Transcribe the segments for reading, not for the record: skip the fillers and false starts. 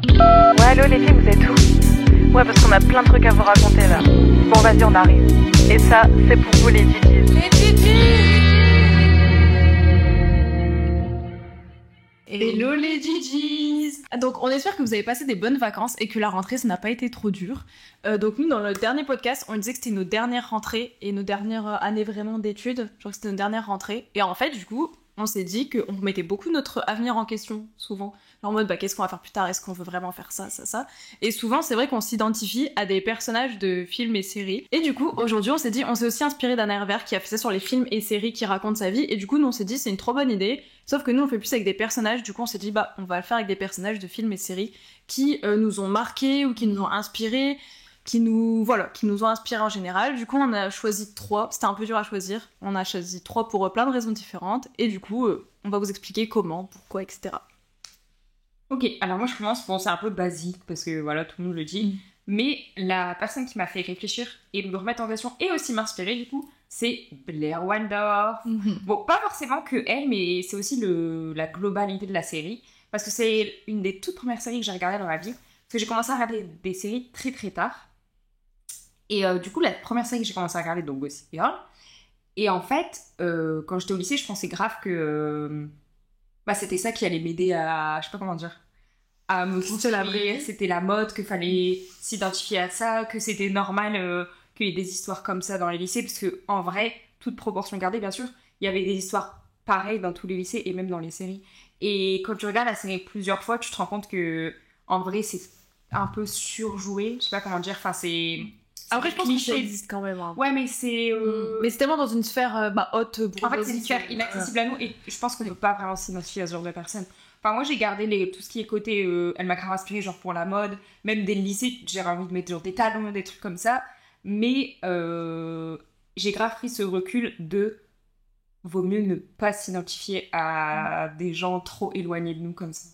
Ouais, allô les filles, vous êtes où? Ouais, parce qu'on a plein de trucs à vous raconter là. Bon, vas-y, on arrive. Et ça, c'est pour vous les Didis. Les Didis! Hello les Didis! Donc on espère que vous avez passé des bonnes vacances et que la rentrée ça n'a pas été trop dur. Donc nous dans le dernier podcast on disait que c'était nos dernières rentrées et nos dernières années vraiment d'études. Je crois que c'était nos dernières rentrées. Et en fait du coup on s'est dit qu'on mettait beaucoup notre avenir en question souvent. En mode qu'est-ce qu'on va faire plus tard? Est-ce qu'on veut vraiment faire ça? Et souvent c'est vrai qu'on s'identifie à des personnages de films et séries. Et du coup aujourd'hui on s'est dit, on s'est aussi inspiré d'Anna Herbert qui a fait ça sur les films et séries qui racontent sa vie. Et du coup nous on s'est dit c'est une trop bonne idée. Sauf que nous on fait plus avec des personnages. Du coup on s'est dit on va le faire avec des personnages de films et séries qui nous ont marqués ou qui nous ont inspirés, qui nous ont inspirés en général. Du coup on a choisi 3, c'était un peu dur à choisir. On a choisi 3 pour plein de raisons différentes. Et du coup on va vous expliquer comment, pourquoi, etc. Ok, alors moi je commence, bon c'est un peu basique parce que voilà tout le monde le dit, mais la personne qui m'a fait réfléchir et me remettre en question et aussi m'inspirer du coup, c'est Blair Waldorf. Bon, pas forcément que elle, mais c'est aussi la globalité de la série, parce que c'est une des toutes premières séries que j'ai regardées dans ma vie, parce que j'ai commencé à regarder des séries très très tard, et du coup la première série que j'ai commencé à regarder, donc Gossip Girl, et en fait, quand j'étais au lycée, je pensais grave que... c'était ça qui allait m'aider à, je sais pas comment dire, à me construire. C'était la mode, qu'il fallait s'identifier à ça, que c'était normal qu'il y ait des histoires comme ça dans les lycées, parce que en vrai, toute proportion gardée, bien sûr, il y avait des histoires pareilles dans tous les lycées et même dans les séries. Et quand tu regardes la série plusieurs fois, tu te rends compte que en vrai, c'est un peu surjoué. Je sais pas comment dire. Enfin, c'est... Après, je pense que ça existe quand même. Hein. Ouais, mais c'est... Mais c'est tellement dans une sphère haute. En fait, c'est une sphère inaccessible à nous et je pense qu'on ne peut pas vraiment s'identifier à ce genre de personnes. Enfin, moi, j'ai gardé tout ce qui est côté... elle m'a grave inspirée, genre, pour la mode. Même dès le lycée, j'ai envie de mettre genre, des talons, des trucs comme ça. Mais j'ai grave pris ce recul de... Vaut mieux ne pas s'identifier à des gens trop éloignés de nous comme ça.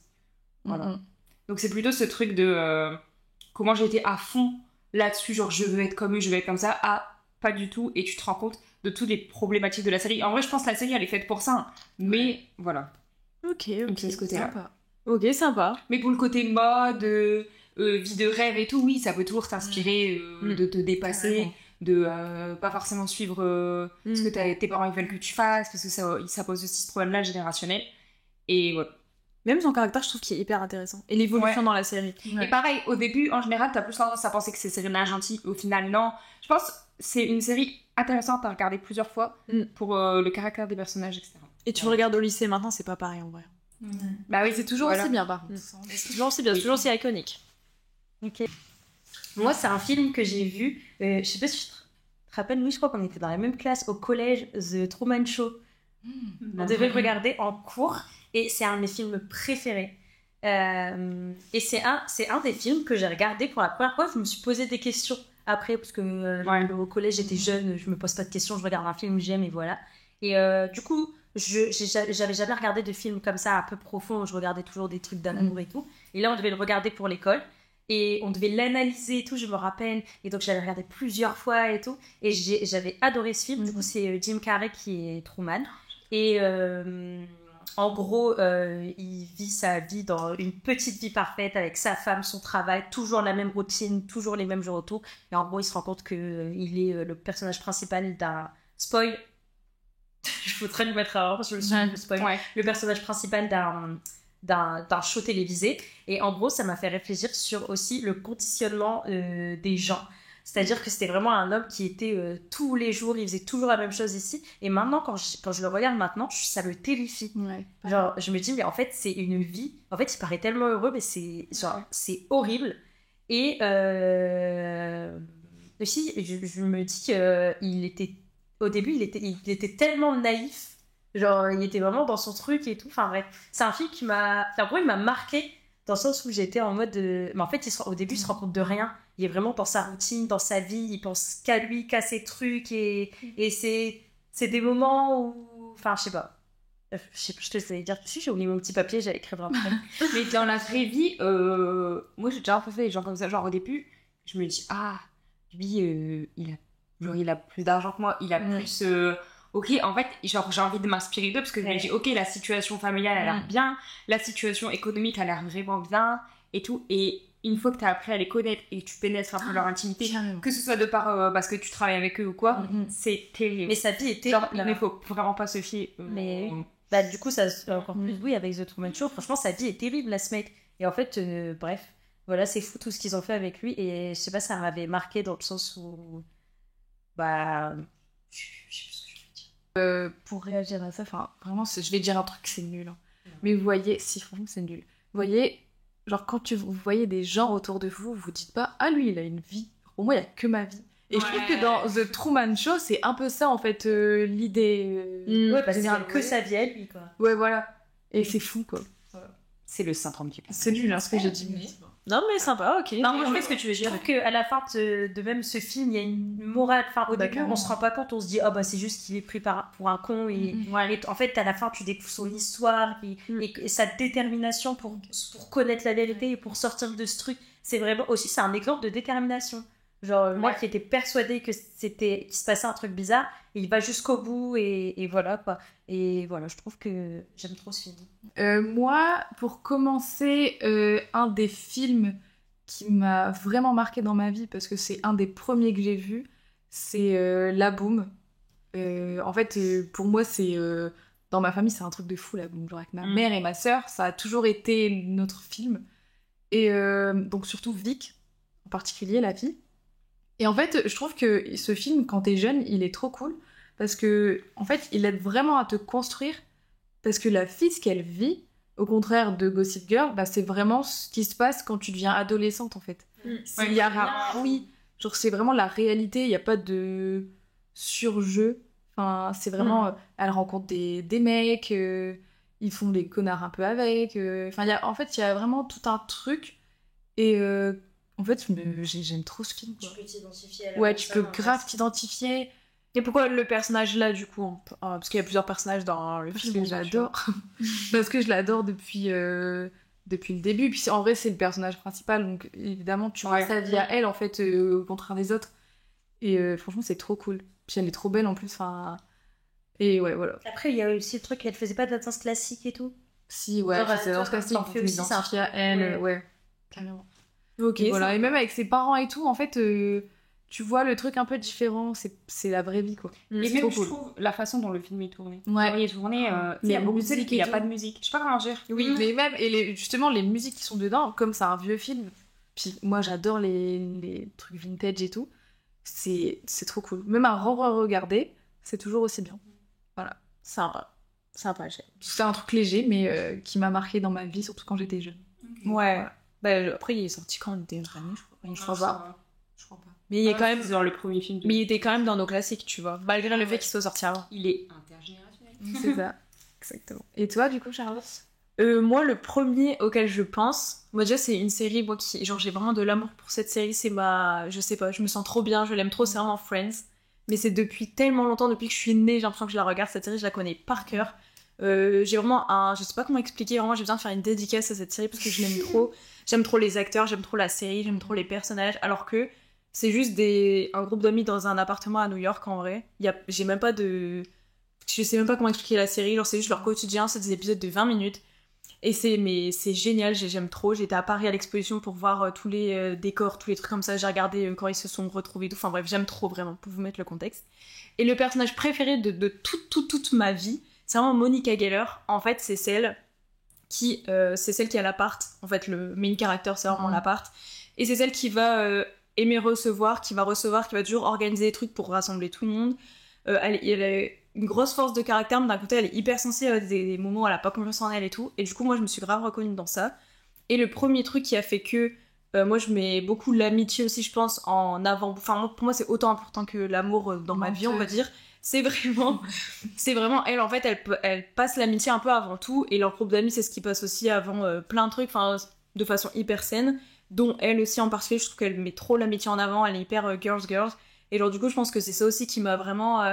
Voilà. Donc, c'est plutôt ce truc de... comment j'ai été à fond... là-dessus, genre je veux être comme eux, je veux être comme ça, pas du tout, et tu te rends compte de toutes les problématiques de la série. En vrai, je pense que la série, elle est faite pour ça, hein. Mais voilà. Ok, c'est ce côté-là. Sympa. Ok, sympa. Mais pour le côté mode, vie de rêve et tout, oui, ça peut toujours t'inspirer de te dépasser, de pas forcément suivre ce que tes parents ils veulent que tu fasses, parce que ça pose aussi ce problème-là générationnel. Et ouais. Même son caractère, je trouve qu'il est hyper intéressant. Et l'évolution dans la série. Ouais. Et pareil, au début, en général, t'as plus tendance à penser que c'est Serena gentille. Au final, non. Je pense que c'est une série intéressante à regarder plusieurs fois pour le caractère des personnages, etc. Et tu regardes au lycée maintenant, c'est pas pareil en vrai. Bah oui, c'est toujours aussi bien par contre. C'est toujours aussi bien, c'est toujours aussi iconique. Ok. Moi, c'est un film que j'ai vu. Je sais pas si tu te rappelles, oui, je crois qu'on était dans la même classe au collège, The Truman Show. On devait le regarder en cours. Et c'est un de mes films préférés. Et c'est un des films que j'ai regardé pour la première fois. Je me suis posé des questions après, parce que au collège, j'étais jeune, je me pose pas de questions, je regarde un film, j'aime, et voilà. Et du coup, j'avais jamais regardé de film comme ça, un peu profond, où je regardais toujours des trucs d'amour et tout. Et là, on devait le regarder pour l'école. Et on devait l'analyser et tout, je me rappelle. Et donc, j'avais regardé plusieurs fois et tout. Et j'avais adoré ce film. Du coup, c'est Jim Carrey qui est Truman. Et... en gros, il vit sa vie dans une petite vie parfaite avec sa femme, son travail, toujours la même routine, toujours les mêmes jours autour. Et en gros, il se rend compte qu'il est le personnage principal d'un... Spoil. Je voudrais le mettre à je le spoil. Ouais. Le personnage principal d'un show télévisé. Et en gros, ça m'a fait réfléchir sur aussi le conditionnement des gens. C'est-à-dire que c'était vraiment un homme qui était tous les jours, il faisait toujours la même chose ici. Et maintenant, quand je le regarde maintenant, ça me terrifie. Ouais. Genre, je me dis, mais en fait, c'est une vie. En fait, il paraît tellement heureux, mais c'est horrible. Et aussi, je me dis au début, il était tellement naïf. Genre, il était vraiment dans son truc et tout. Enfin, bref, c'est un film qui m'a... En gros, il m'a marqué dans le sens où j'étais en mode... Mais en fait, au début, il se rend compte de rien. Il est vraiment dans sa routine, dans sa vie, il pense qu'à lui, qu'à ses trucs, et c'est des moments où... Enfin, je sais pas. Je te laisse dire dessus, j'ai oublié mon petit papier, j'allais écrire dans le fond. Mais dans la vraie vie, moi j'ai déjà un peu fait des gens comme ça, genre au début, je me dis, lui, il a plus d'argent que moi, il a plus... Ok, en fait, genre, j'ai envie de m'inspirer d'eux, parce que je me dis, ok, la situation familiale a l'air bien, la situation économique a l'air vraiment bien, et tout. Et une fois que t'as appris à les connaître et que tu pénètres un peu leur intimité, Carrément. que ce soit de par parce que tu travailles avec eux ou quoi, Mhm. c'est terrible. Mais sa vie était. Genre, mais faut vraiment pas se fier. Mais bah, du coup, ça encore plus, oui, avec The Truman Show. Franchement, sa vie est terrible, là, ce mec. Et en fait, bref, voilà, c'est fou tout ce qu'ils ont fait avec lui. Et je sais pas, ça m'avait marqué dans le sens où. Bah. Je sais plus ce que je veux dire. Pour réagir à ça, enfin, vraiment, je vais dire un truc, c'est nul. Hein. Mais vous voyez, si, franchement, c'est nul. Vous voyez, genre, quand vous voyez des gens autour de vous, vous dites pas, ah, lui, il a une vie. Pour moi, il y a que ma vie. Et je trouve que dans The Truman Show, c'est un peu ça, en fait, l'idée. Ouais, parce que générale. c'est que sa vie à lui, quoi. Ouais, voilà. Et c'est fou, quoi. C'est le syndrome du C'est nul, hein, ce que j'ai dit. Non, mais sympa, ok. Non, je mais- vois ce que tu veux dire. Je trouve qu'à la fin de même ce film, il y a une morale. Enfin, au début, on se rend pas compte, on se dit, oh bah c'est juste qu'il est pris pour un con. Et en fait, à la fin, tu découvres son histoire et sa détermination pour connaître la vérité et pour sortir de ce truc. C'est vraiment aussi, c'est un exemple de détermination. Genre, moi qui étais persuadée qu'il se passait un truc bizarre, il va jusqu'au bout et voilà quoi. Et voilà, je trouve que j'aime trop ce film. Moi, pour commencer, un des films qui m'a vraiment marqué dans ma vie, parce que c'est un des premiers que j'ai vu, c'est La Boum. En fait, pour moi, c'est... dans ma famille, c'est un truc de fou, La Boum. Genre avec ma mère et ma sœur, ça a toujours été notre film. Et donc surtout Vic, en particulier, la fille. Et en fait, je trouve que ce film, quand t'es jeune, il est trop cool. Parce que, en fait, il aide vraiment à te construire. Parce que la fille, ce qu'elle vit, au contraire de Gossip Girl, bah, c'est vraiment ce qui se passe quand tu deviens adolescente, en fait. Il y a oui, genre c'est vraiment la réalité, il n'y a pas de surjeu. Enfin, c'est vraiment... elle rencontre des mecs, ils font des connards un peu avec. Enfin, en fait, il y a vraiment tout un truc. Et en fait, j'aime trop ce film. Quoi. Tu peux t'identifier à la Ouais, tu peux personne, grave t'identifier. Et pourquoi le personnage là, du coup parce qu'il y a plusieurs personnages dans le film. Parce que j'adore. Parce que je l'adore depuis le début. Puis en vrai, c'est le personnage principal. Donc évidemment, tu vois sa vie à elle, en fait, au contraire des autres. Et franchement, c'est trop cool. Puis elle est trop belle en plus. Enfin... Et ouais, voilà. Après, il y a aussi le truc qu'elle faisait pas de la danse classique et tout. Si, ouais, Genre, c'est dans ce cas-ci. t'en fais aussi, c'est un à elle, ouais. Carrément. Ok, voilà. Et même avec ses parents et tout, en fait, tu vois le truc un peu différent. C'est la vraie vie, quoi. Et C'est même, trop je cool. trouve la façon dont le film est tourné. Ouais. Il est tourné, il Mais y a beaucoup de musique musique, et il n'y a tout. pas de musique. Je sais pas comment dire. Oui, mais même, justement, les musiques qui sont dedans, comme c'est un vieux film, puis moi j'adore les trucs vintage et tout, c'est trop cool. Même à re-regarder, c'est toujours aussi bien. Voilà. Sympa, j'aime. C'est un truc léger, mais qui m'a marqué dans ma vie, surtout quand j'étais jeune. Ouais. Voilà. Bah, après, il est sorti quand on était jeune, je crois. Je crois pas. Je crois pas. Mais il est quand même... C'est dans le premier film. Mais il était quand même dans nos classiques, tu vois. Malgré le fait qu'il soit sorti avant. Il est intergénérationnel. C'est ça. Exactement. Et toi, du coup, Charlotte? Moi, le premier auquel je pense, moi déjà, c'est une série, moi qui, genre, j'ai vraiment de l'amour pour cette série. C'est je sais pas, je me sens trop bien, je l'aime trop, c'est vraiment Friends. Mais c'est depuis tellement longtemps, depuis que je suis née, j'ai l'impression que je la regarde, cette série, je la connais par cœur. J'ai vraiment je sais pas comment expliquer, vraiment, j'ai besoin de faire une dédicace à cette série parce que je l'aime trop. J'aime trop les acteurs, j'aime trop la série, j'aime trop les personnages, alors que c'est juste un groupe d'amis dans un appartement à New York, en vrai. J'ai même pas de... Je sais même pas comment expliquer la série, genre c'est juste leur quotidien, c'est des épisodes de 20 minutes. Et c'est génial, j'aime trop. J'étais à Paris à l'exposition pour voir tous les décors, tous les trucs comme ça. J'ai regardé quand ils se sont retrouvés et tout. Enfin bref, j'aime trop vraiment, pour vous mettre le contexte. Et le personnage préféré de toute ma vie, c'est vraiment Monica Geller. En fait, c'est celle qui a l'appart. En fait, le main character, c'est vraiment l'appart. Et c'est celle qui va aimer recevoir, qui va toujours organiser des trucs pour rassembler tout le monde. Elle a une grosse force de caractère, mais d'un côté, elle est hyper sensible à des moments où elle a pas confiance en elle et tout. Et du coup, moi, je me suis grave reconnue dans ça. Et le premier truc qui a fait que moi, je mets beaucoup l'amitié aussi, je pense, en avant. Enfin, pour moi, c'est autant important que l'amour dans ma vie, on va dire. C'est vraiment elle, en fait, elle passe l'amitié un peu avant tout. Et leur groupe d'amis, c'est ce qui passe aussi avant plein de trucs, enfin, de façon hyper saine. Dont elle aussi en particulier, je trouve qu'elle met trop l'amitié en avant. Elle est hyper girls. Et genre, du coup, je pense que c'est ça aussi qui m'a vraiment...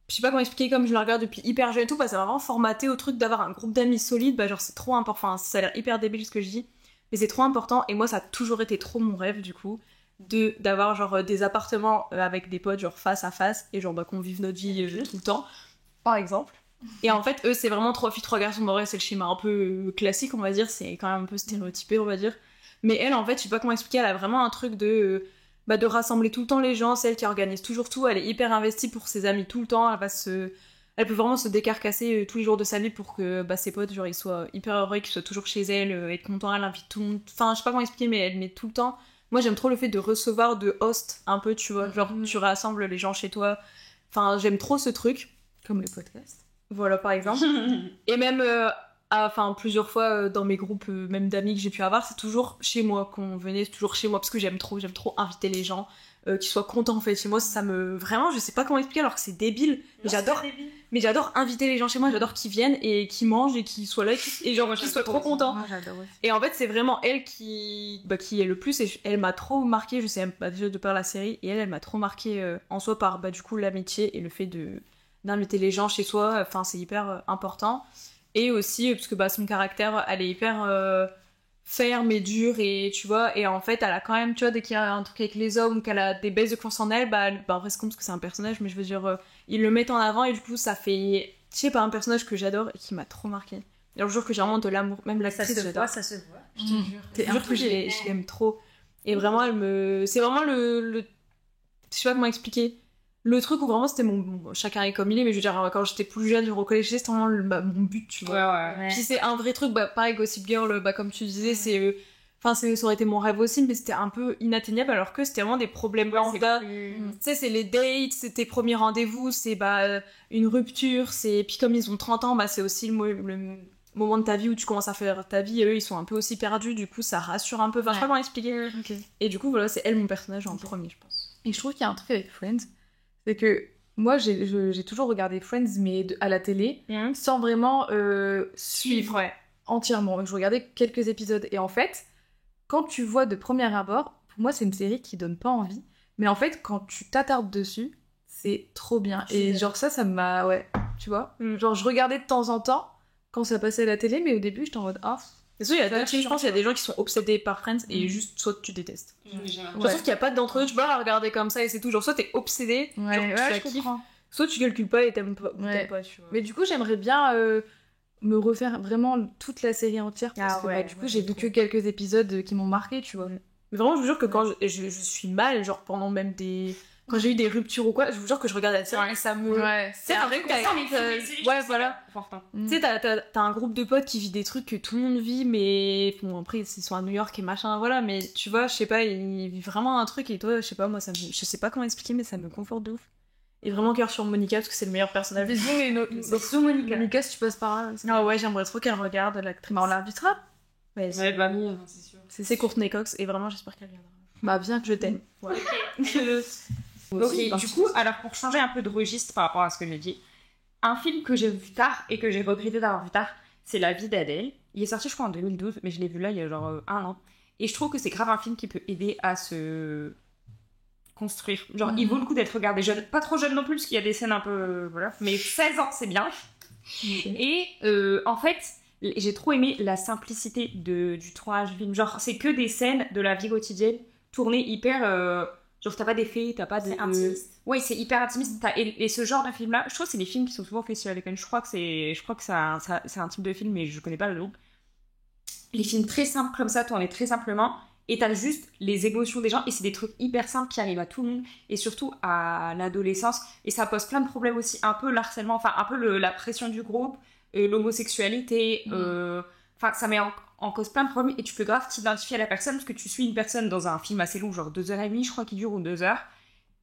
je sais pas comment expliquer, comme je la regarde depuis hyper jeune et tout, bah, ça m'a vraiment formaté au truc d'avoir un groupe d'amis solide. Bah, genre, c'est trop important. Enfin, ça a l'air hyper débile ce que je dis, mais c'est trop important. Et moi, ça a toujours été trop mon rêve, du coup, d'avoir genre des appartements avec des potes, genre face à face, et genre bah, qu'on vive notre vie tout le temps, par exemple. Et en fait, eux, c'est vraiment 3 filles, 3 garçons. Bon, ouais, c'est le schéma un peu classique, on va dire. C'est quand même un peu stéréotypé, on va dire. Mais elle, en fait, je sais pas comment expliquer, elle a vraiment un truc de rassembler tout le temps les gens, c'est elle qui organise toujours tout, elle est hyper investie pour ses amis tout le temps, elle peut vraiment se décarcasser tous les jours de sa vie pour que ses potes, genre, ils soient hyper heureux, qu'ils soient toujours chez elle, être contents, elle invite tout le monde, enfin, je sais pas comment expliquer, mais elle met tout le temps. Moi, j'aime trop le fait de recevoir, de host, un peu, tu vois, genre, tu rassembles les gens chez toi, enfin, j'aime trop ce truc. Comme les podcasts. Voilà, par exemple. Et même, plusieurs fois dans mes groupes, même d'amis que j'ai pu avoir, c'est toujours chez moi qu'on venait, c'est toujours chez moi, parce que j'aime trop inviter les gens, qu'ils soient contents, en fait. Chez moi, ça me... Vraiment, je sais pas comment expliquer, alors que c'est débile. Mais j'adore inviter les gens chez moi, j'adore qu'ils viennent et qu'ils mangent et qu'ils soient là, et genre, qu'ils soient trop contents. Moi, j'adore aussi. Et en fait, c'est vraiment elle qui est le plus, et elle m'a trop marqué, je sais même pas déjà de par la série, et elle m'a trop marqué en soi par, du coup, l'amitié et le fait d'inviter les gens chez soi, enfin c'est hyper important. Et aussi parce que son caractère, elle est hyper ferme et dure, et tu vois, et en fait elle a quand même, tu vois, dès qu'il y a un truc avec les hommes ou qu'elle a des baisses de confiance en elle, en vrai c'est con parce que c'est un personnage, mais je veux dire, ils le mettent en avant, et du coup ça fait, je sais pas, un personnage que j'adore et qui m'a trop marqué. Et le jour que j'ai vraiment de l'amour, même l'actrice, j'adore. Ça se voit, je te jure. C'est un truc que je l'aime trop. Et vraiment, c'est vraiment le... Je sais pas comment expliquer. Le truc où vraiment c'était mon chacun est comme il est, mais je veux dire, quand j'étais plus jeune, je reconnais, c'était vraiment mon but, tu vois. Ouais. Puis c'est un vrai truc, pareil, Gossip Girl, comme tu disais, c'est... Enfin, ça aurait été mon rêve aussi, mais c'était un peu inatteignable, alors que c'était vraiment des problèmes lambda. Tu sais, c'est les dates, c'est tes premiers rendez-vous, c'est une rupture, puis comme ils ont 30 ans, c'est aussi le moment de ta vie où tu commences à faire ta vie, et eux, ils sont un peu aussi perdus, du coup, ça rassure un peu. Enfin, je sais pas comment expliquer. Okay. Et du coup, voilà, c'est elle mon personnage en premier, je pense. Et je trouve qu'il y a un truc avec Friends, c'est que moi, j'ai toujours regardé Friends, mais à la télé, sans vraiment suivre entièrement. Je regardais quelques épisodes. Et en fait, quand tu vois de premier abord, pour moi, c'est une série qui donne pas envie. Mais en fait, quand tu t'attardes dessus, c'est trop bien. Et genre ça m'a... Ouais, tu vois. Genre, je regardais de temps en temps quand ça passait à la télé, mais au début, j'étais en mode... Ah, je pense qu'il y a des gens qui sont obsédés par Friends et juste soit tu détestes. Je trouve qu'il n'y a pas d'entre-deux, tu peux pas la regarder comme ça et c'est tout. Genre soit t'es obsédé, genre tu la kiffes, soit tu calcules pas et t'aimes pas, tu vois. Mais du coup, j'aimerais bien me refaire vraiment toute la série entière parce que du coup, j'ai vu que quelques épisodes qui m'ont marqué, tu vois. Mais vraiment, je vous jure que quand je suis mal, genre pendant même quand j'ai eu des ruptures ou quoi, je vous jure que je regarde la série et ça me... c'est un vrai voilà. Tu sais, t'as un groupe de potes qui vit des trucs que tout le monde vit, mais bon, après, ils sont à New York et machin, voilà, mais tu vois, je sais pas, ils vivent vraiment un truc et toi, je sais pas, moi, je sais pas comment expliquer, mais ça me conforte de ouf. Et vraiment cœur sur Monica, parce que c'est le meilleur personnage. Bisous, Monica, si tu passes par là. Ah ouais, j'aimerais trop qu'elle regarde l'actrice. On l'invitera. C'est sûr. C'est Courtney Cox, et vraiment, j'espère qu'elle viendra. Bien que je t'aime. Ouais. Ok, du coup, alors pour changer un peu de registre par rapport à ce que j'ai dit, un film que j'ai vu tard et que j'ai regretté d'avoir vu tard, c'est La vie d'Adèle. Il est sorti, je crois, en 2012, mais je l'ai vu là il y a genre 1 an. Et je trouve que c'est grave un film qui peut aider à se construire. Genre, il vaut le coup d'être regardé jeune. Pas trop jeune non plus, parce qu'il y a des scènes un peu... voilà. Mais 16 ans, c'est bien. Et en fait, j'ai trop aimé la simplicité du tournage du film. Genre, c'est que des scènes de la vie quotidienne tournées hyper... genre, t'as pas d'effets, t'as pas de... C'est intimiste. Ouais, c'est hyper intimiste. Et ce genre de film-là, je trouve que c'est des films qui sont souvent au Festival de Cannes. Je crois que c'est un type de film, mais je connais pas le nom. Les films très simples comme ça, tournés très simplement, et t'as juste les émotions des gens, et c'est des trucs hyper simples qui arrivent à tout le monde, et surtout à l'adolescence. Et ça pose plein de problèmes aussi, un peu l'harcèlement, enfin un peu la pression du groupe, l'homosexualité, enfin ça met en cause plein de problèmes, et tu peux grave t'identifier à la personne, parce que tu suis une personne dans un film assez long, genre 2h30 je crois qu'il dure, ou 2 heures,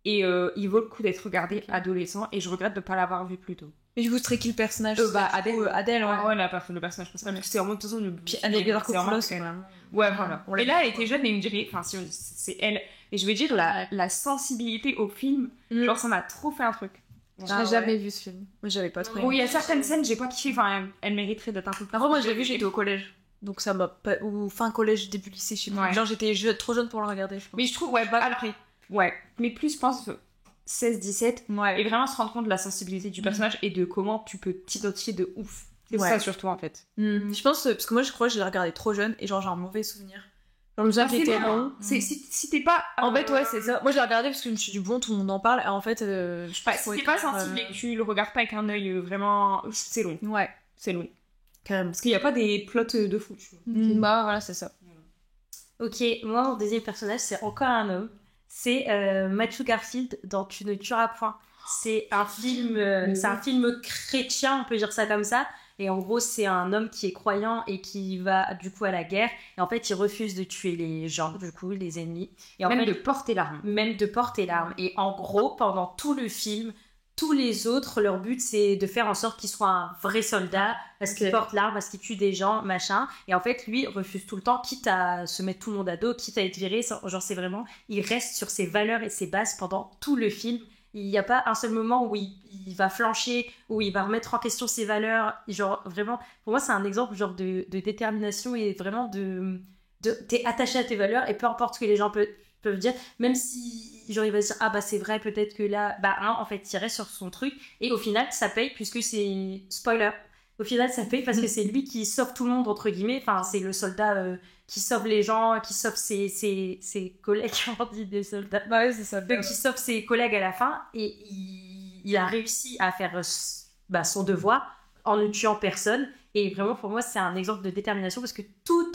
et il vaut le coup d'être regardé adolescent, et je regrette de ne pas l'avoir vu plus tôt. Mais du coup, serait qui le personnage Adèle, ouais. Ouais, le personnage principal, c'est vraiment de toute façon le... Puis Anne-Laure Couplos, ouais, voilà. Et là, elle était jeune, et on dirait, enfin, c'est elle, et je veux dire, la sensibilité au film, genre, ça m'a trop fait un truc. J'ai jamais vu ce film. Moi, j'avais pas trop. Bon, il y a certaines scènes, j'ai pas kiffé, enfin, elle mériterait d'être un peu plus. Après, moi, je l'ai vu, j'étais au collège. Donc ça m'a pas... Ou fin collège, début lycée, je sais pas. Genre, j'étais trop jeune pour le regarder, je pense. Mais je trouve, après. Ouais. Mais plus, je pense, 16-17. Ouais. Et vraiment se rendre compte de la sensibilité du personnage et de comment tu peux t'identifier de ouf. C'est ça, surtout, en fait. Je pense, parce que moi, je crois que je l'ai regardé trop jeune et genre, j'ai un mauvais souvenir. Genre, c'est long. Si t'es pas... En fait, ouais, c'est ça. Moi, je l'ai regardé parce que je me suis dit, bon, tout le monde en parle. Et en fait, si t'es pas sensible et que tu le regardes pas avec un œil vraiment... C'est long. Ouais. C'est long. Parce qu'il n'y a pas des plots de fou, tu vois. Bah, voilà, c'est ça. Ok, moi, mon deuxième personnage, c'est encore un homme. C'est Matthew Garfield dans Tu ne tueras point. C'est un film chrétien, on peut dire ça comme ça. Et en gros, c'est un homme qui est croyant et qui va du coup à la guerre. Et en fait, il refuse de tuer les gens, du coup, les ennemis. Et en Même fait, de porter l'arme. même de porter l'arme. Et en gros, pendant tout le film, tous les autres, leur but, c'est de faire en sorte qu'ils soient un vrai soldat, parce qu'ils portent l'arme, parce qu'ils tuent des gens, machin. Et en fait, lui, refuse tout le temps, quitte à se mettre tout le monde à dos, quitte à être viré. Genre, c'est vraiment... Il reste sur ses valeurs et ses bases pendant tout le film. Il n'y a pas un seul moment où il va flancher, où il va remettre en question ses valeurs. Genre, vraiment, pour moi, c'est un exemple genre de détermination et vraiment t'es attaché à tes valeurs et peu importe ce que les gens peuvent dire, même si genre il va se dire ah bah c'est vrai peut-être que là bah non, en fait il reste sur son truc et au final ça paye puisque c'est spoiler, au final ça paye parce que c'est lui qui sauve tout le monde entre guillemets, enfin c'est le soldat qui sauve les gens, qui sauve ses collègues, on dit des soldats, Bah ouais, c'est ça. qui sauve ses collègues à la fin et il a réussi à faire son devoir en ne tuant personne. Et vraiment pour moi c'est un exemple de détermination parce que tout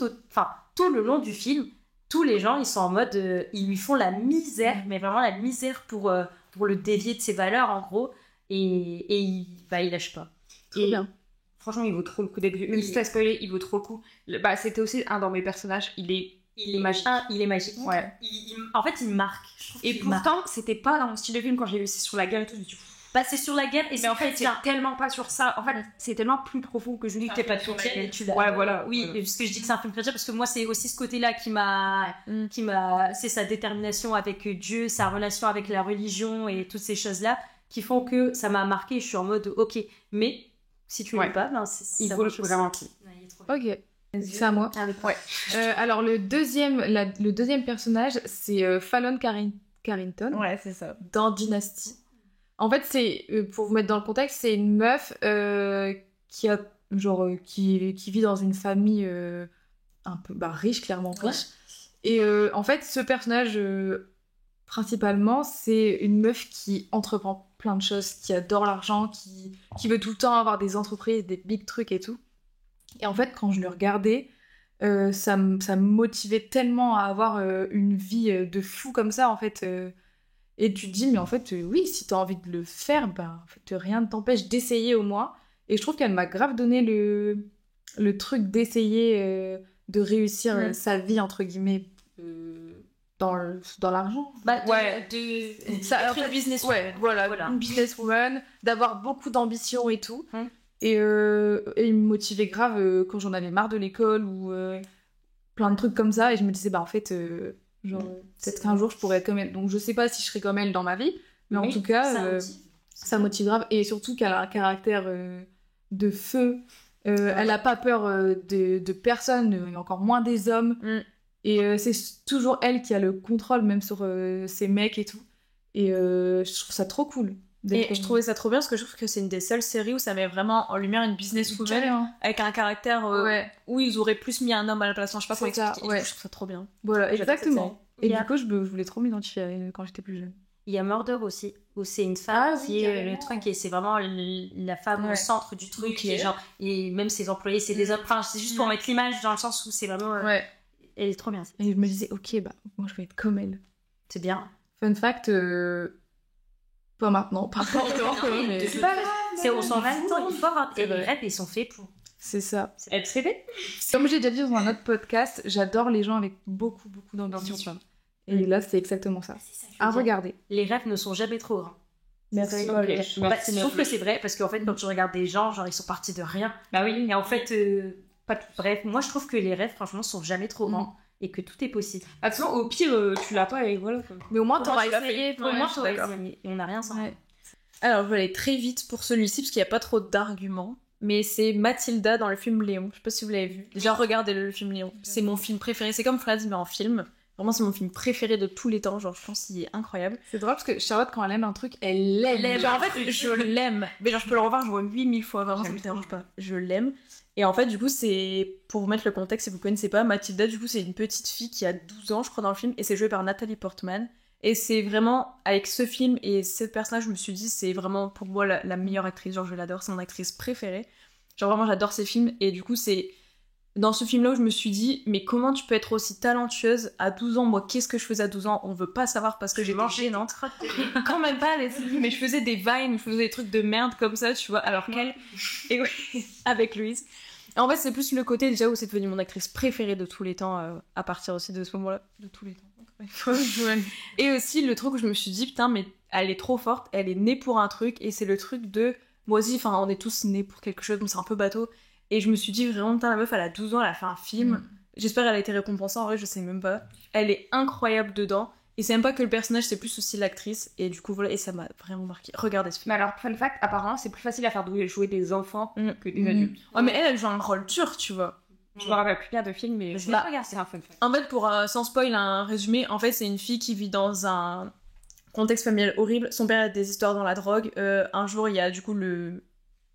le long du film tous les gens ils sont en mode ils lui font la misère, mais vraiment la misère pour le dévier de ses valeurs en gros et il lâche pas. Trop bien. Franchement, il vaut trop le coup d'être vu. Même si t'as spoilé, il vaut trop le coup. C'était aussi un dans mes personnages. Il est magique. Il est magique. Ouais. En fait, il marque. Et pourtant, c'était pas dans mon style de film quand j'ai vu c'est sur la guerre et tout. Je me suis dit, bah, c'est sur la guerre et mais en fait, c'est tellement pas sur ça. En fait, c'est tellement plus profond que je dis que t'es pas sur la guerre. Ouais, voilà. Oui, parce que je dis que c'est un film chrétien parce que moi, c'est aussi ce côté-là qui m'a, c'est sa détermination avec Dieu, sa relation avec la religion et toutes ces choses-là qui font que ça m'a marqué. Je suis en mode, ok, mais si tu l'aimes pas, ben, il vaut vraiment le coup. Ok. C'est à moi. Ouais. Alors le deuxième personnage, c'est Fallon Carrington. Ouais, c'est ça. Dans Dynasty. En fait, c'est pour vous mettre dans le contexte, c'est une meuf qui vit dans une famille un peu riche, clairement riche. Et en fait, ce personnage principalement, c'est une meuf qui entreprend plein de choses, qui adore l'argent, qui veut tout le temps avoir des entreprises, des big trucs et tout. Et en fait, quand je le regardais, ça me motivait tellement à avoir une vie de fou comme ça, en fait. Et tu te dis, mais en fait, oui, si t'as envie de le faire, en fait, rien ne t'empêche d'essayer au moins. Et je trouve qu'elle m'a grave donné le truc d'essayer de réussir sa vie, entre guillemets, dans l'argent. Être une businesswoman. Voilà, une businesswoman, d'avoir beaucoup d'ambition et tout. Et il me motivait grave quand j'en avais marre de l'école ou plein de trucs comme ça. Et je me disais, en fait, peut-être qu'un jour je pourrais être comme elle. Donc je sais pas si je serai comme elle dans ma vie, mais en tout cas, ça motive grave. Et surtout qu'elle a un caractère de feu. Elle a pas peur de personne, encore moins des hommes. Et c'est toujours elle qui a le contrôle, même sur ses mecs et tout. Et je trouve ça trop cool. Et je trouvais ça trop bien parce que je trouve que c'est une des seules séries où ça met vraiment en lumière une businesswoman avec un caractère où ils auraient plus mis un homme à la place. Je sais pas comment expliquer. Je trouve ça trop bien. Voilà, exactement. Et du coup, je voulais trop m'identifier à elle quand j'étais plus jeune. Il y a Murder aussi, où c'est une femme qui est le truc et c'est vraiment la femme au centre du truc. Et même ses employés, c'est des hommes. Enfin, c'est juste pour mettre l'image dans le sens où c'est vraiment. Elle est trop bien. Et je me disais, ok, moi je vais être comme elle. C'est bien. Fun fact. Pas maintenant, pas encore. Mais c'est pas grave. On s'en va le temps, il faut avoir des rêves, ils sont faits pour. C'est ça. Être CD. Comme j'ai déjà dit dans un autre podcast, j'adore les gens avec beaucoup d'ambition. Et là, c'est exactement ça. À regarder. Les rêves ne sont jamais trop grands. Merci. Je trouve que c'est vrai, parce qu'en fait, quand tu regardes des gens, genre ils sont partis de rien. Bah oui. Et en fait, bref, moi je trouve que les rêves, franchement, sont jamais trop grands. Et que tout est possible. Attends, au pire, tu l'as pas et voilà. Mais au moins, t'auras essayé. Au moins, t'auras essayé. Et on n'a rien sans. Alors, je vais aller très vite pour celui-ci, parce qu'il n'y a pas trop d'arguments. Mais c'est Mathilda dans le film Léon. Je sais pas si vous l'avez vu. Déjà, regardez le film Léon. C'est mon film préféré. C'est comme Friends, mais en film. Vraiment, c'est mon film préféré de tous les temps. Genre, je pense qu'il est incroyable. C'est drôle parce que Charlotte, quand elle aime un truc, elle l'aime. Genre, en fait, je l'aime. Mais genre, je peux le revoir, je vois 8000 fois. Vraiment, ça me dérange pas. Je l'aime. Et en fait, du coup, c'est... Pour vous mettre le contexte, si vous connaissez pas, Mathilda, du coup, c'est une petite fille qui a 12 ans, je crois, dans le film. Et c'est joué par Nathalie Portman. Et c'est vraiment... Avec ce film et ce personnage, je me suis dit, c'est vraiment, pour moi, la meilleure actrice. Genre, je l'adore. C'est mon actrice préférée. Genre, vraiment, j'adore ces films. Et du coup, c'est dans ce film-là où je me suis dit, mais comment tu peux être aussi talentueuse à 12 ans? Moi, qu'est-ce que je faisais à 12 ans? On veut pas savoir parce que j'étais gênante. Quand même pas, mais je faisais des vines, je faisais des trucs de merde comme ça, tu vois, alors qu'elle... Et oui, avec Louise. Et en fait, c'est plus le côté déjà où c'est devenu mon actrice préférée de tous les temps, à partir aussi de ce moment-là. De tous les temps. Et aussi le truc où je me suis dit, putain, mais elle est trop forte, elle est née pour un truc, et c'est le truc de... Moi aussi, enfin, on est tous nés pour quelque chose, donc c'est un peu bateau. Et je me suis dit, vraiment, putain, la meuf, elle a 12 ans, elle a fait un film. J'espère qu'elle a été récompensée, en vrai, je sais même pas. Elle est incroyable dedans. Et c'est même pas que le personnage, c'est plus aussi l'actrice. Et du coup, voilà, et ça m'a vraiment marqué. Regardez ce film. Mais alors, fun fact, apparemment, c'est plus facile à faire jouer des enfants que des adultes. Ouais, mais elle joue un rôle dur, tu vois. Je me rappelle plus bien de film, mais regarde, c'est un fun fact. En fait, pour sans spoil, un résumé, en fait, c'est une fille qui vit dans un contexte familial horrible. Son père a des histoires dans la drogue. Un jour, il y a du coup le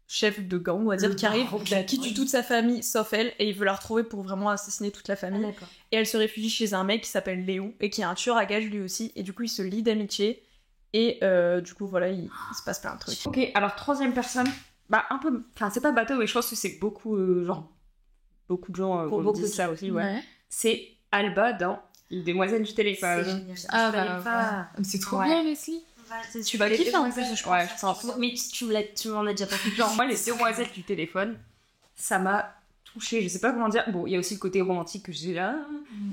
chef de gang, on va dire, qui arrive, qui tue toute sa famille sauf elle, et il veut la retrouver pour vraiment assassiner toute la famille. Et elle se réfugie chez un mec qui s'appelle Léon, et qui est un tueur à gages lui aussi, et du coup ils se lient d'amitié, et du coup voilà, il se passe plein de trucs. Ok, alors troisième personne, bah un peu, enfin c'est pas bateau, mais je pense que c'est beaucoup, genre, beaucoup de gens disent ça aussi, ouais. C'est Alba dans Les Demoiselles du téléphone. Ah bah, c'est trop bien, Leslie. Tu vas kiffer en plus, je crois. Ouais, mais tu m'en as déjà pas fait. Genre, moi, Les Demoiselles du téléphone, ça m'a touchée. Je sais pas comment dire. Bon, il y a aussi le côté romantique que j'ai là.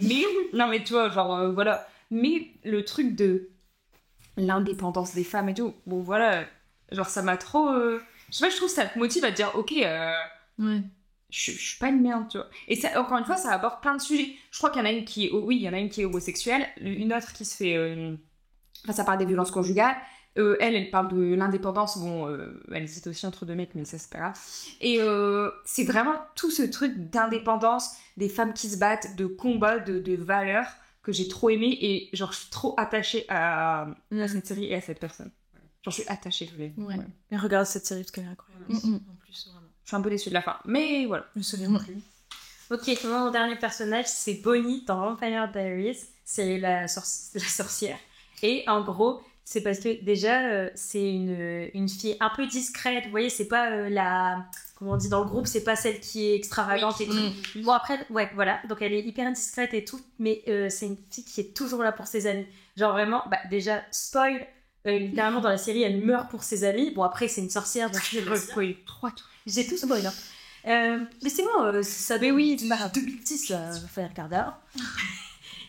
Mais, non, mais tu vois, genre, voilà. Mais le truc de l'indépendance des femmes et tout, bon, voilà. Genre, ça m'a trop. Je sais pas, je trouve que ça te motive à te dire, ok, ouais. Je suis pas une merde, tu vois. Et ça, encore une fois, ça aborde plein de sujets. Je crois qu'il y en a une qui est, oui, il y en a une qui est homosexuelle, une autre qui se fait. Enfin, ça parle des violences conjugales. Elle parle de l'indépendance. Bon, elle hésite aussi entre deux mecs, mais ça, c'est pas grave. Et c'est vraiment tout ce truc d'indépendance, des femmes qui se battent, de combat, de valeurs, que j'ai trop aimé. Et genre, je suis trop attachée à cette série et à cette personne. Genre, je suis attachée, je voulais. Ouais. Mais regarde cette série, parce qu'elle est incroyable. En plus, vraiment. Je suis un peu déçue de la fin. Mais voilà. Je me souviens plus. Ok, mon dernier personnage, c'est Bonnie dans Vampire Diaries. C'est la sorcière. Et en gros, c'est parce que déjà, c'est une fille un peu discrète. Vous voyez, c'est pas comment on dit dans le groupe, c'est pas celle qui est extravagante et tout. Bon, après, ouais, voilà. Donc, elle est hyper discrète et tout. Mais c'est une fille qui est toujours là pour ses amis. Genre vraiment, bah, déjà, spoil. Littéralement, dans la série, elle meurt pour ses amis. Bon, après, c'est une sorcière. Donc, j'ai tout spoil. Hein. Mais c'est bon, ça doit... oui, 2010, ça fait un quart d'heure.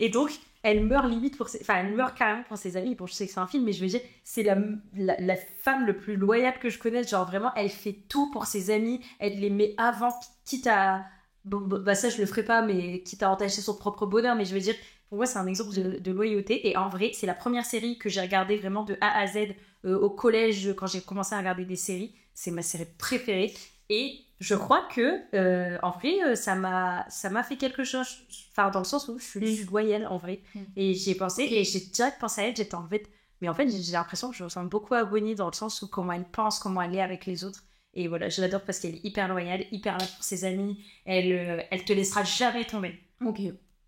Et donc... Elle meurt limite pour enfin, elle meurt carrément pour ses amis. Bon, je sais que c'est un film, mais je veux dire, c'est la femme le plus loyale que je connaisse. Genre, vraiment, elle fait tout pour ses amis. Elle les met avant, quitte à... Bon, bah ça, je le ferai pas, mais quitte à entacher son propre bonheur. Mais je veux dire, pour moi, c'est un exemple de loyauté. Et en vrai, c'est la première série que j'ai regardée vraiment de A à Z au collège, quand j'ai commencé à regarder des séries. C'est ma série préférée. Et je crois que, en vrai, ça m'a fait quelque chose. Enfin, dans le sens où je suis loyale, en vrai. Et j'y ai pensé, et j'ai direct pensé à elle. J'étais en fait... Mais en fait, j'ai l'impression que je ressemble beaucoup à Bonnie dans le sens où comment elle pense, comment elle est avec les autres. Et voilà, je l'adore parce qu'elle est hyper loyale, hyper là pour ses amis. Elle te laissera jamais tomber. Ok.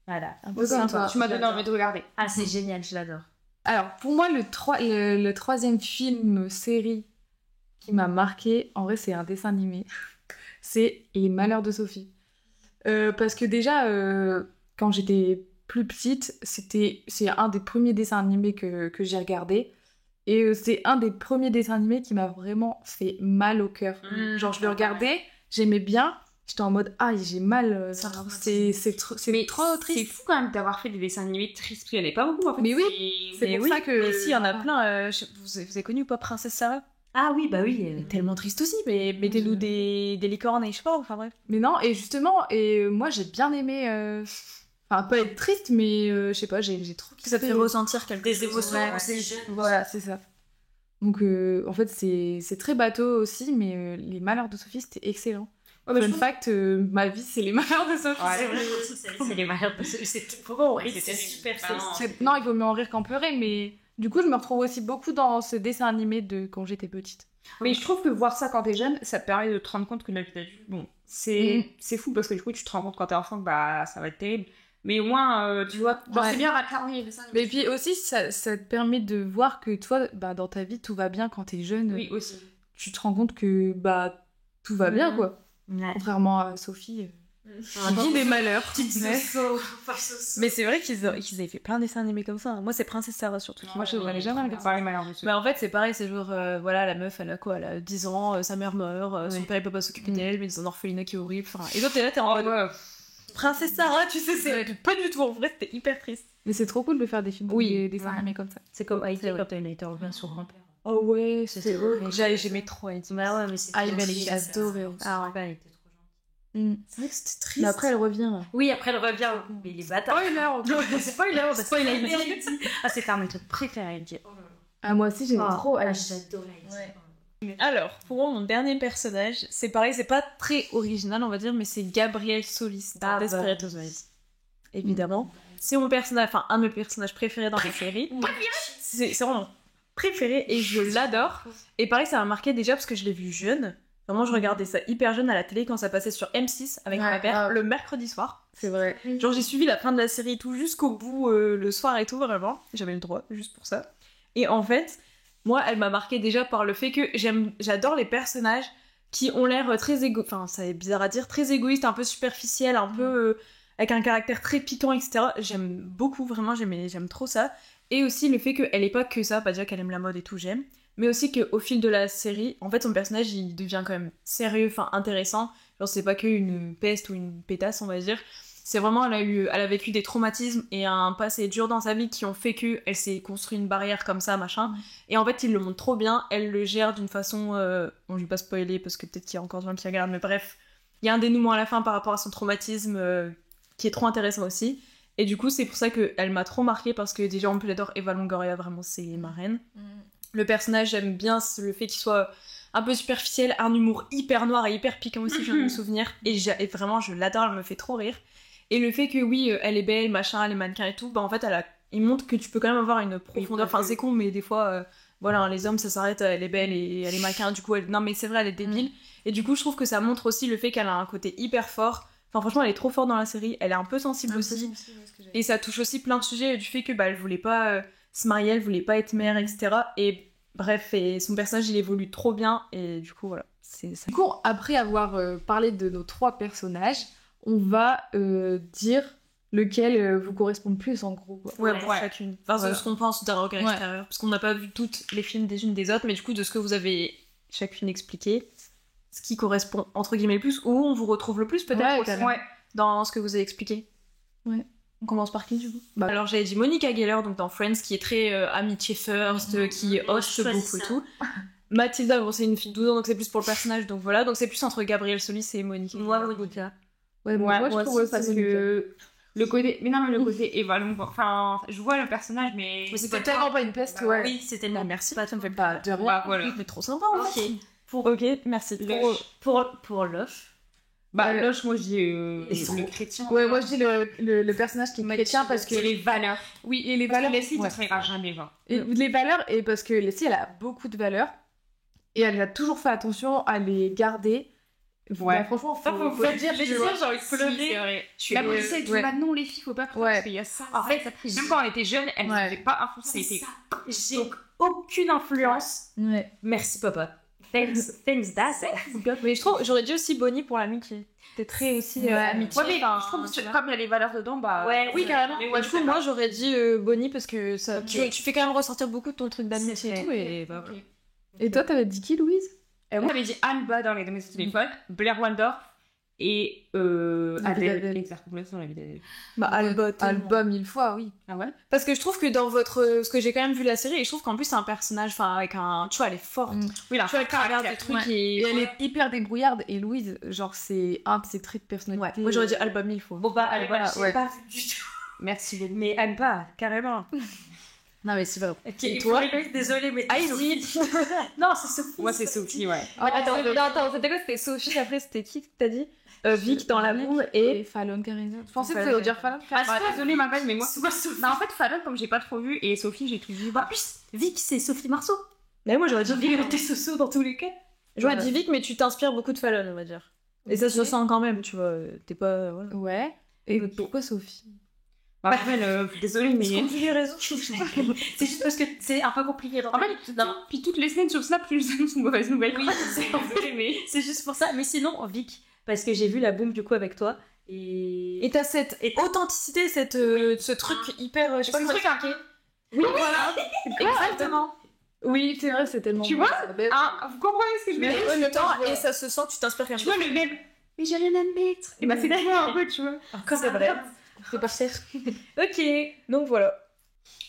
Voilà. Un peu sympa. Tu m'as donné envie de regarder. Ah, c'est génial, je l'adore. Alors, pour moi, le troisième film, série qui m'a marqué, en vrai, c'est un dessin animé. C'est Les Malheurs de Sophie. Parce que déjà, quand j'étais plus petite, c'est un des premiers dessins animés que j'ai regardé. Et c'est un des premiers dessins animés qui m'a vraiment fait mal au cœur. Genre, je le regardais, j'aimais bien. J'étais en mode, ah, j'ai mal. C'est trop triste. C'est fou quand même d'avoir fait des dessins animés tristes. Il n'y en a pas beaucoup en fait. Mais oui, c'est pour ça que. Mais si, il y en a plein. Vous avez connu ou pas Princesse Sarah? Ah oui, bah oui. Tellement triste aussi, mais mettez-nous des licornes et je sais pas, enfin bref. Mais non, et justement, moi j'ai bien aimé. Enfin, pas être triste, mais je sais pas, j'ai trop kiffé. Ça te fait ressentir des émotions. Voilà, c'est ça. Donc en fait, c'est très bateau aussi, mais Les Malheurs de Sophie, c'était excellent. Fun fact, ma vie, c'est Les Malheurs de Sophie. Ouais, c'est vrai, c'est Les Malheurs de Sophie. C'était super. Non, il vaut mieux en rire qu'en pleurer, mais du coup, je me retrouve aussi beaucoup dans ce dessin animé de quand j'étais petite. Mais je trouve que voir ça quand t'es jeune, ça te permet de te rendre compte que la vie d'adulte, bon, c'est fou parce que du coup, tu te rends compte quand t'es enfant que bah, ça va être terrible. Mais au moins, tu vois, genre c'est bien rattraper les dessins animés. Mais puis aussi, ça te permet de voir que toi, bah, dans ta vie, tout va bien quand t'es jeune. Oui, aussi. Tu te rends compte que bah, tout va bien, quoi. Ouais. Contrairement à Sophie, Vie des malheurs. Mais Mais c'est vrai qu'ils avaient fait plein de dessins animés comme ça. Moi, c'est Princesse Sarah surtout. Moi, je n'aurais jamais regardé. Pas les malheurs de Mais en fait, c'est pareil, c'est genre, voilà, la meuf, elle a quoi? Elle a 10 ans, sa mère meurt, son père il peut pas s'occuper d'elle, mais c'est un orphelinat qui est horrible. Enfin, et toi, t'es là, t'es en mode Princesse Sarah, tu sais, c'est pas du tout en vrai, c'était hyper triste. Mais c'est trop cool de faire des films, des dessins animés comme ça. c'est comme Haïti quand elle était revenue sur grand-père. Oh ouais, c'est horrible. J'aimais trop Haïti. Bah ouais, mais c'est Ah, elle est adorée aussi. Ah ouais, elle était trop gentille. C'est vrai que c'était triste. Mais après, elle revient. Là. Oui, après elle revient. Mais les bâtards. Spoiler. Ah, c'était un de mes trucs préférés, Haïti. Ah, moi aussi, j'aime trop. J'adorais Haïti. Alors, pour moi, mon dernier personnage, c'est pareil, c'est pas très original, on va dire, mais c'est Gabriel Solis dans Desperate Housewives. Évidemment. C'est mon personnage, enfin, un de mes personnages préférés dans la série. C'est vraiment mon préféré et je l'adore. Et pareil, ça m'a marqué déjà parce que je l'ai vu jeune. Vraiment, je regardais ça hyper jeune à la télé quand ça passait sur M6 avec ma mère le mercredi soir. C'est vrai. Genre, j'ai suivi la fin de la série et tout jusqu'au bout le soir et tout, vraiment. J'avais le droit, juste pour ça. Et en fait, moi, elle m'a marqué déjà par le fait que j'adore les personnages qui ont l'air très enfin, c'est bizarre à dire, très égoïstes, un peu superficiels, un peu avec un caractère très piquant, etc. J'aime beaucoup, vraiment, j'aime trop ça. Et aussi le fait qu'elle est pas que ça, pas déjà qu'elle aime la mode et tout, j'aime. Mais aussi qu'au fil de la série, en fait, son personnage, il devient quand même sérieux, enfin, intéressant. Genre, c'est pas qu'une peste ou une pétasse, on va dire. C'est vraiment, elle a vécu des traumatismes et un passé dur dans sa vie qui ont fait qu'elle s'est construit une barrière comme ça, machin. Et en fait, il le montre trop bien. Elle le gère d'une façon... Bon, je vais pas spoiler parce que peut-être qu'il y a encore des gens qui regardent, mais bref. Il y a un dénouement à la fin par rapport à son traumatisme qui est trop intéressant aussi. Et du coup, c'est pour ça qu'elle m'a trop marquée parce que déjà, en plus, j'adore Eva Longoria, vraiment, c'est ma reine. Le personnage, j'aime bien le fait qu'il soit un peu superficiel, un humour hyper noir et hyper piquant aussi, je viens de me souvenir. Et vraiment, je l'adore, elle me fait trop rire. Et le fait que oui, elle est belle, machin, elle est mannequin et tout, bah en fait, il montre que tu peux quand même avoir une profondeur. Enfin, c'est con, mais des fois, voilà, les hommes, ça s'arrête, elle est belle et elle est mannequin, du coup, non, mais c'est vrai, elle est débile. Et du coup, je trouve que ça montre aussi le fait qu'elle a un côté hyper fort. Enfin, franchement, elle est trop forte dans la série, elle est un peu sensible aussi. Et ça touche aussi plein de sujets du fait que, bah, elle voulait pas se marier, elle voulait pas être mère, etc. Et bref, et son personnage, il évolue trop bien, et du coup, voilà. C'est ça. Du coup, après avoir parlé de nos 3 personnages, on va dire lequel vous correspond le plus en gros. Quoi. Ouais, pour chacune. Enfin, ce qu'on pense d'un regard extérieur. Parce qu'on n'a pas vu toutes les films des unes des autres, mais du coup, de ce que vous avez chacune expliqué, ce qui correspond entre guillemets le plus, où on vous retrouve le plus peut-être dans ce que vous avez expliqué. Ouais. On commence par qui du coup Alors j'avais dit Monica Geller, donc dans Friends, qui est très amitié first, qui hoste beaucoup et tout. Mathilda, bon, c'est une fille de 12 ans, donc c'est plus pour le personnage, donc voilà. Donc c'est plus entre Gabriel Solis et Monica. Monica. Moi je trouve parce que le côté... Mais non, mais le côté Eva Longoria... Enfin, je vois le personnage, mais... C'était tellement pas une peste, Oui, c'était une... Merci, ça me fait pas de rien. Bah, voilà. Mais trop sympa, en fait. Ok, merci. Pour Lush. Bah, Lush, moi, je dis le chrétien. Ouais, moi, je dis le personnage qui est chrétien parce que... Et les valeurs. Oui, et les valeurs... Leslie ne trahira jamais, genre. Et les valeurs, et parce que Leslie, elle a beaucoup de valeurs. Et elle a toujours fait attention à les garder. Ouais. Bah, franchement, faut le dire. j'ai envie de pleurer. La police et tout. Maintenant, les filles, faut pas pleurer. Parce qu'il y a ça. En fait, même quand on était jeune, elle n'avait pas influencé. J'ai aucune influence. Ouais. Merci, papa. Thanks, dad. Mais je trouve, j'aurais dit aussi Bonnie pour l'amitié. T'es très aussi amitié. Ouais, mais je trouve que comme il y a les valeurs dedans, bah. Ouais, oui, carrément. Mais Du coup, moi, j'aurais dit Bonnie parce que ça, tu fais quand même ressortir beaucoup de ton truc d'amitié et tout. Et bah, voilà. Et toi, t'avais dit qui, Louise? Moi, j'avais dit Alba dans Les Domestiques du téléphone, Blair Waldorf et Adèle. L'ex-accomplice dans La vie d'Adèle. Bah, Alba 1000 fois, oui. Ah ouais? Parce que je trouve que dans parce que j'ai quand même vu la série et je trouve qu'en plus c'est un personnage, enfin avec un, tu vois, elle est forte. Oui, là, tu vois, elle regarde des trucs et elle est hyper débrouillarde. Et Louise, genre, c'est un de ses traits de personnalité. Moi j'aurais dit Alba 1000 fois. Bon, bah, Alba, ouais. pas vu du tout. Merci beaucoup. Mais Alba, carrément. Non, mais c'est vrai. Et toi? Désolée, mais Sophie. Non, c'est Sophie. Moi, c'est Sophie, ouais. Attends, c'était quoi? C'était Sophie, après c'était qui que t'as dit? Vic dans l'amour et Fallon Carina. Je pensais que ça veut dire Fallon. Désolée, ma belle, mais moi. Non, en fait, Fallon, comme j'ai pas trop vu, et Sophie, j'ai tout vu. En plus, Vic, c'est Sophie Marceau. Mais moi, j'aurais dit Vic, t'es soso dans tous les cas. J'aurais dit Vic, mais tu t'inspires beaucoup de Fallon, on va dire. Et ça se ressent quand même, tu vois. T'es pas. Voilà. Ouais. Et pourquoi Sophie? Ma belle, désolée, mais. J'ai raison. C'est juste parce que c'est un peu compliqué. En fait, puis toutes les semaines sur Snap, je nous annonce une mauvaise nouvelle. Oui, c'est juste pour ça. Mais sinon, Vic, parce que j'ai vu la boum du coup avec toi, Et t'as cette authenticité, ce truc hyper... je sais pas comment truc inquiet. Oui, voilà. Exactement. Oui, c'est vrai, c'est tellement... Tu vois vous comprenez ce que je veux dire? Le temps, et ça se sent, tu t'inspires quelque chose. Tu vois le même. Mais j'ai rien à me mettre. Et bah c'est d'accord un peu, tu vois. Encore c'est vrai. C'est pas cher. Ok. Donc voilà.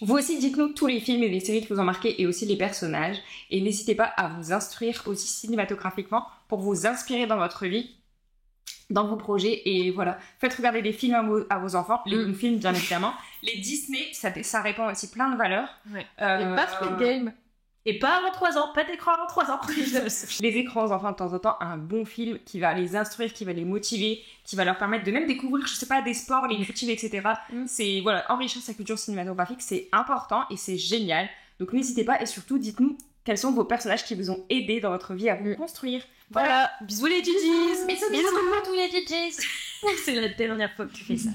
Vous aussi, dites-nous tous les films et les séries qui vous ont marqué et aussi les personnages. Et n'hésitez pas à vous instruire aussi cinématographiquement pour vous inspirer dans votre vie, dans vos projets. Et voilà, faites regarder des films à vos enfants, les bons films bien évidemment. Les Disney, ça répand aussi plein de valeurs. Ouais. Et pas Squid Game. Et pas avant 3 ans, pas d'écran avant 3 ans. Les écrans aux enfants de temps en temps, un bon film qui va les instruire, qui va les motiver, qui va leur permettre de même découvrir, je sais pas, des sports, les motiver, etc. C'est, voilà, enrichir sa culture cinématographique, c'est important et c'est génial. Donc n'hésitez pas et surtout dites-nous quels sont vos personnages qui vous ont aidé dans votre vie à vous construire. Voilà, bisous les Gigis. Bisous tous les Gigis. C'est la dernière fois que tu fais ça.